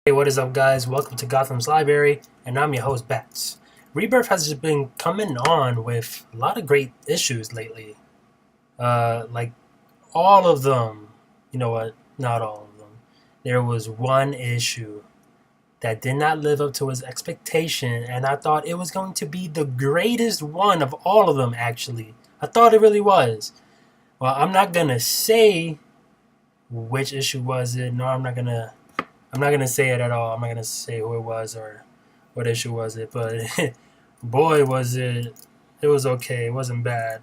Hey, what is up, guys? Welcome to Gotham's Library, and I'm your host, Bats. Rebirth has just been coming on with a lot of great issues lately. Like all of them. You know what? Not all of them. There was one issue that did not live up to his expectation, and I thought it was going to be the greatest one of all of them, actually. I thought it really was. Well, I'm not gonna say which issue was it. No, I'm not gonna say it at all. I'm not gonna say who it was or what issue was it, but boy was it. It was okay. It wasn't bad,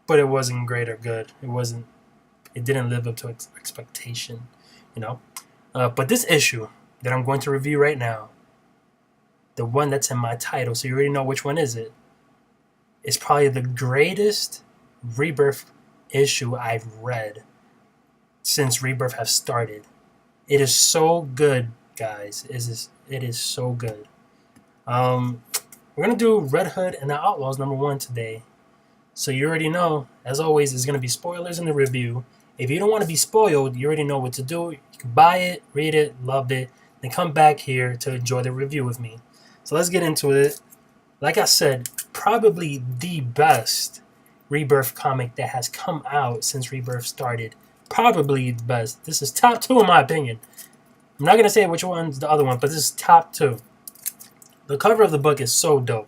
but it wasn't great or good. It wasn't. It didn't live up to expectation, you know. But this issue that I'm going to review right now, the one that's in my title, so you already know which one is it. It's probably the greatest Rebirth issue I've read since Rebirth has started. It is so good, guys. It is so good. Um, we're gonna do Red Hood and the Outlaws #1 today. So you already know, as always, there's gonna be spoilers in the review. If you don't want to be spoiled, you already know what to do. You can buy it, read it, love it, then come back here to enjoy the review with me. So let's get into it. Like I said, probably the best Rebirth comic that has come out since Rebirth started. Probably the best. This is top two in my opinion. I'm not going to say which one's the other one, but this is top two. The cover of the book is so dope.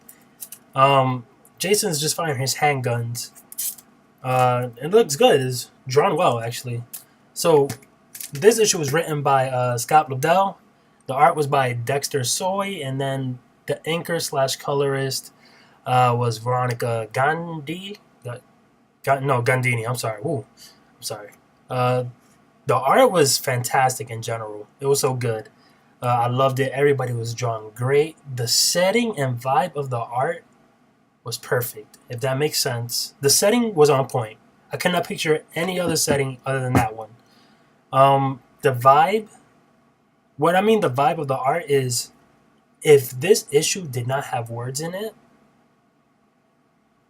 Jason's just firing his handguns. It looks good. It's drawn well, actually. So, this issue was written by Scott Lobdell. The art was by Dexter Soy, and then the inker slash colorist was Veronica Gandhi. Gandini. I'm sorry. Ooh, I'm sorry. The art was fantastic in general. It was so good. I loved it. Everybody was drawn great. The setting and vibe of the art was perfect, if that makes sense. The setting was on point. I could not picture any other setting other than that one. The vibe, the vibe of the art is, if this issue did not have words in it,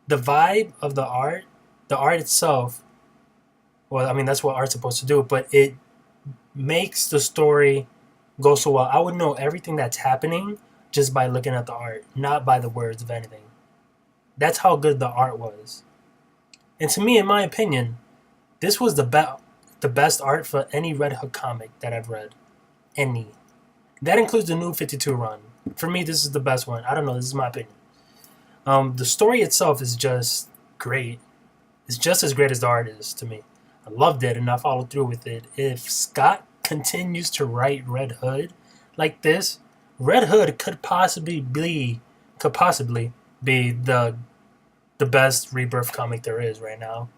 the vibe of the art itself, well, that's what art's supposed to do, but it makes the story go so well. I would know everything that's happening just by looking at the art, not by the words of anything. That's how good the art was. And to me, in my opinion, this was the best art for any Red Hood comic that I've read. Any. That includes the new 52 run. For me, this is the best one. I don't know, this is my opinion. The story itself is just great. It's just as great as the art is to me. I loved it and I followed through with it. If Scott continues to write Red Hood like this, Red Hood could possibly be the best Rebirth comic there is right now.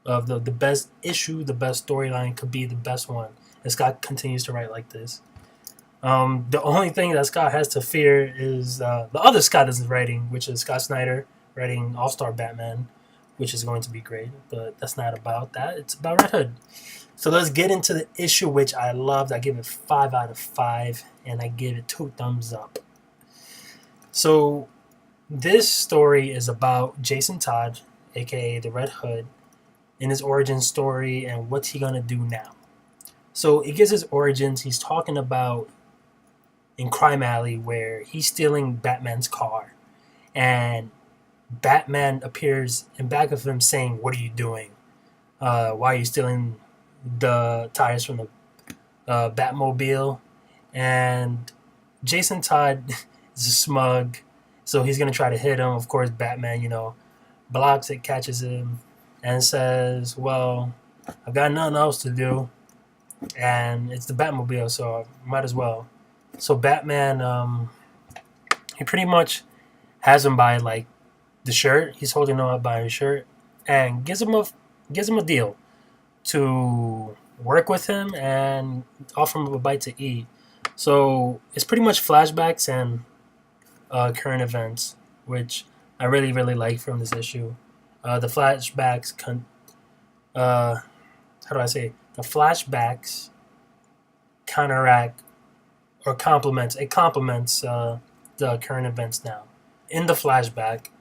Of the best issue, the best storyline could be the best one. And Scott continues to write like this. The only thing that Scott has to fear is the other Scott is writing, which is Scott Snyder writing All-Star Batman, which is going to be great, but that's not about that. It's about Red Hood. So let's get into the issue, which I loved. I give it 5 out of 5, and I give it 2 thumbs up. So this story is about Jason Todd, aka the Red Hood, and his origin story and what's he gonna do now. So it gives his origins. He's talking about in Crime Alley where he's stealing Batman's car, and Batman appears in back of him saying, "What are you doing? Why are you stealing the tires from the Batmobile?" And Jason Todd is smug, so he's gonna try to hit him. Of course, Batman, blocks it, catches him, and says, "Well, I've got nothing else to do, and it's the Batmobile, so I might as well." So Batman, he pretty much has him by like the shirt. He's holding him up by his shirt and gives him a deal to work with him and offer him a bite to eat. So it's pretty much flashbacks and current events, which I really, really like from this issue. The flashbacks, The flashbacks counteract or complements. It complements the current events now. In the flashback,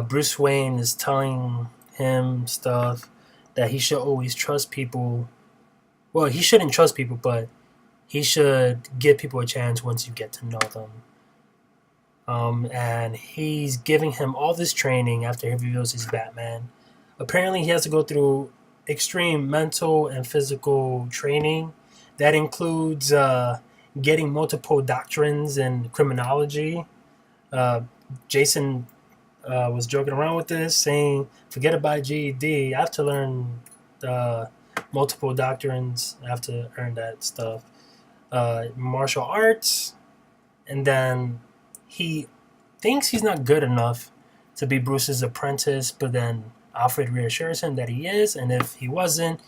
Bruce Wayne is telling him stuff that he should always trust people. Well, he shouldn't trust people, but he should give people a chance once you get to know them. And he's giving him all this training after he reveals he's Batman. Apparently, he has to go through extreme mental and physical training. That includes getting multiple doctrines in criminology. Uh, Jason was joking around with this, saying, "Forget about GED. I have to learn uh, multiple doctrines. I have to earn that stuff. Martial arts, and then he thinks he's not good enough to be Bruce's apprentice, but then Alfred reassures him that he is, and if he wasn't,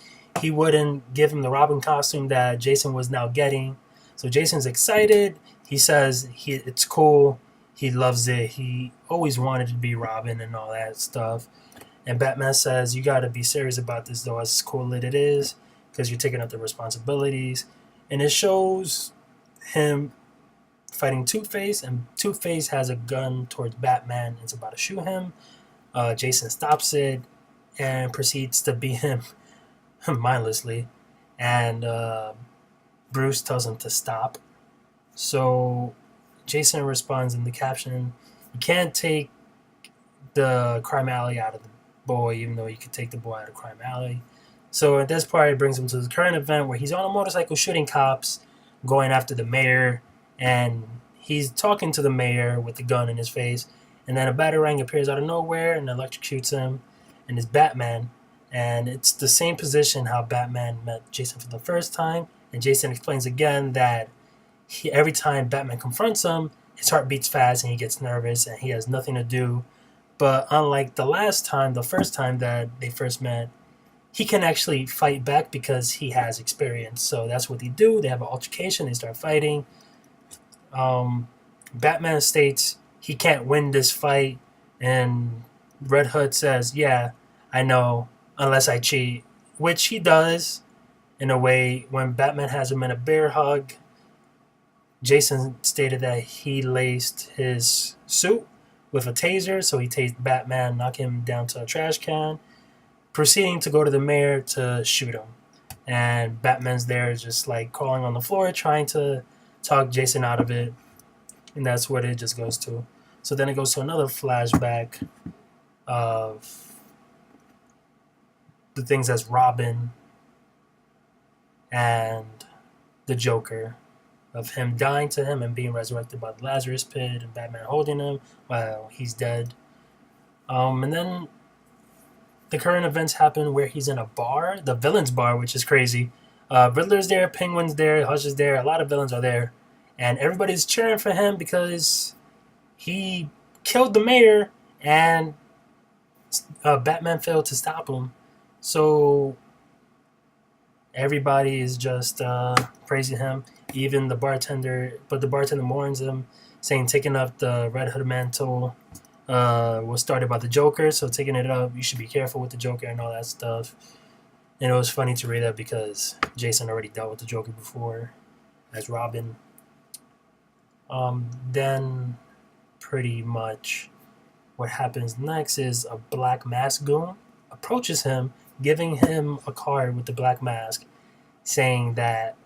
he wouldn't give him the Robin costume that Jason was now getting. So Jason's excited. He says it's cool. He loves it. He always wanted to be Robin and all that stuff. And Batman says, "You got to be serious about this, though, as cool as it is, because you're taking up the responsibilities." And it shows him fighting Two-Face, and Two-Face has a gun towards Batman and it's about to shoot him. Jason stops it and proceeds to beat him mindlessly. And Bruce tells him to stop. So Jason responds in the caption, "You can't take the crime alley out of the boy, even though you could take the boy out of crime alley." So at this part, it brings him to the current event where he's on a motorcycle shooting cops, going after the mayor, and he's talking to the mayor with the gun in his face. And then a batarang appears out of nowhere and electrocutes him, and it's Batman. And it's the same position how Batman met Jason for the first time. And Jason explains again that every time Batman confronts him, his heart beats fast and he gets nervous and he has nothing to do. But unlike the first time that they first met, he can actually fight back because he has experience. So that's what they do. They have an altercation. They start fighting. Batman states he can't win this fight, and Red Hood says, "Yeah, I know, unless I cheat," which he does in a way. When Batman has him in a bear hug, Jason stated that he laced his suit with a taser, so he tased Batman, knocking him down to a trash can, proceeding to go to the mayor to shoot him. And Batman's there just like crawling on the floor, trying to talk Jason out of it. And that's what it just goes to. So then it goes to another flashback of the things as Robin and the Joker, of him dying to him and being resurrected by the Lazarus Pit and Batman holding him while he's dead. And then the current events happen where he's in a bar, the villain's bar, which is crazy. Riddler's there, Penguin's there, Hush is there, a lot of villains are there. And everybody's cheering for him because he killed the mayor and Batman failed to stop him. So everybody is just praising him. Even the bartender, but the bartender warns him, saying taking up the Red Hood mantle was started by the Joker, so taking it up, you should be careful with the Joker and all that stuff. And it was funny to read that because Jason already dealt with the Joker before as Robin. Then pretty much what happens next is a Black Mask goon approaches him, giving him a card with the Black Mask, saying that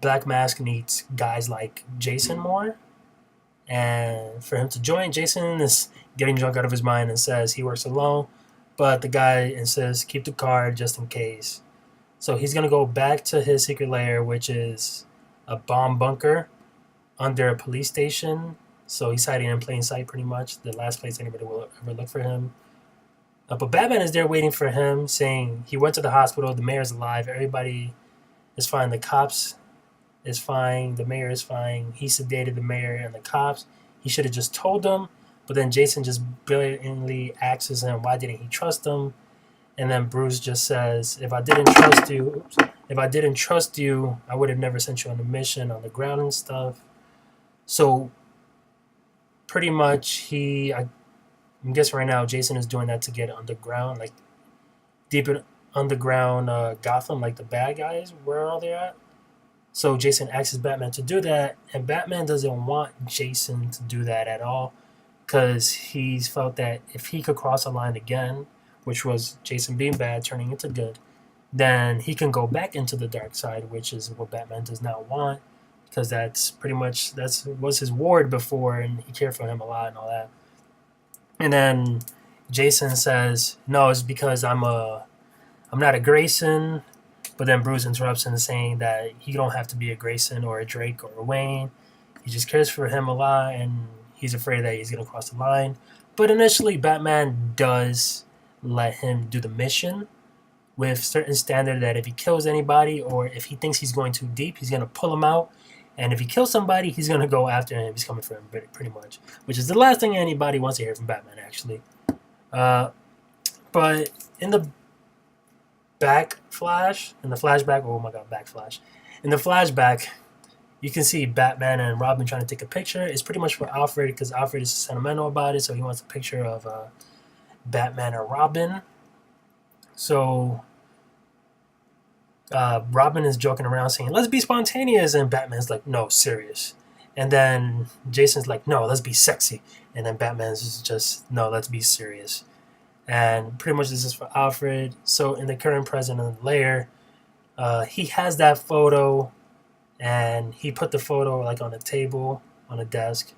Black Mask needs guys like Jason more. And for him to join, Jason is getting drunk out of his mind and says he works alone. But the guy insists, keep the card just in case. So he's going to go back to his secret lair, which is a bomb bunker under a police station. So he's hiding in plain sight pretty much. The last place anybody will ever look for him. But Batman is there waiting for him, saying he went to the hospital. The mayor's alive. Everybody is fine. The cops is fine. The mayor is fine. He sedated the mayor and the cops. He should have just told them. But then Jason just brilliantly asks him, why didn't he trust him? And then Bruce just says, if I didn't trust you, I would have never sent you on a mission on the ground and stuff. So pretty much I guess right now Jason is doing that to get underground, like deep underground Gotham, like the bad guys, where are they at? So Jason asks Batman to do that, and Batman doesn't want Jason to do that at all, because he's felt that if he could cross a line again, which was Jason being bad, turning into good, then he can go back into the dark side, which is what Batman does not want. because that's pretty much was his ward before, and he cared for him a lot and all that. And then Jason says, "No, it's because I'm not a Grayson." But then Bruce interrupts him saying that he don't have to be a Grayson or a Drake or a Wayne. He just cares for him a lot, and he's afraid that he's gonna cross the line. But initially, Batman does let him do the mission with certain standard that if he kills anybody or if he thinks he's going too deep, he's gonna pull him out. And if he kills somebody, he's gonna go after him. He's coming for him, pretty much. Which is the last thing anybody wants to hear from Batman, actually. But in the flashback, oh my god, backflash. In the flashback, you can see Batman and Robin trying to take a picture. It's pretty much for Alfred because Alfred is sentimental about it, so he wants a picture of Batman and Robin. So Robin is joking around saying, "Let's be spontaneous," and Batman's like, "No, serious." And then Jason's like, "No, let's be sexy," and then Batman's just, "No, let's be serious." And pretty much this is for Alfred. So in the current president layer, he has that photo, and he put the photo like on a table, on a desk,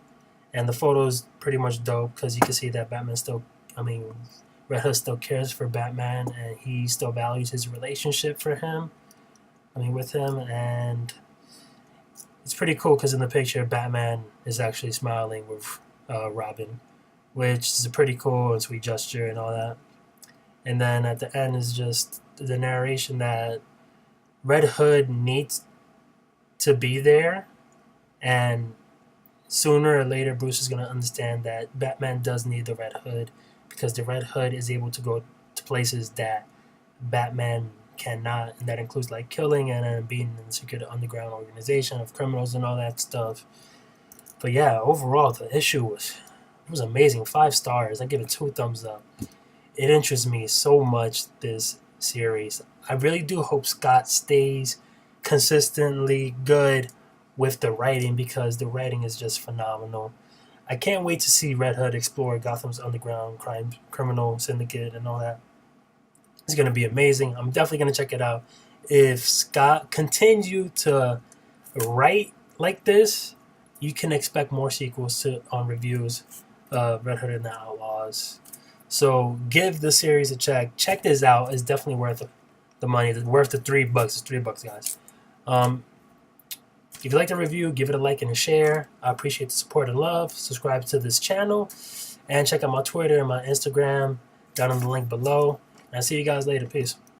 and the photo is pretty much dope because you can see that Red Hood still cares for Batman, and he still values his relationship with him, and it's pretty cool because in the picture, Batman is actually smiling with Robin, which is a pretty cool and sweet gesture and all that. And then at the end is just the narration that Red Hood needs to be there, and sooner or later Bruce is going to understand that Batman does need the Red Hood because the Red Hood is able to go to places that Batman cannot, and that includes like killing and being in the secret underground organization of criminals and all that stuff. But yeah, overall the issue was amazing. 5 stars. I give it 2 thumbs up. It interests me so much, this series. I really do hope Scott stays consistently good with the writing because the writing is just phenomenal. I can't wait to see Red Hood explore Gotham's underground criminal syndicate and all that. It's going to be amazing. I'm definitely going to check it out. If Scott continues to write like this, you can expect more sequels on reviews of Red Hood and the Outlaws. So give the series a check. Check this out. It's definitely worth the money. It's worth the $3. It's $3, guys. If you like the review, give it a like and a share. I appreciate the support and love. Subscribe to this channel. And check out my Twitter and my Instagram down in the link below. And I'll see you guys later. Peace.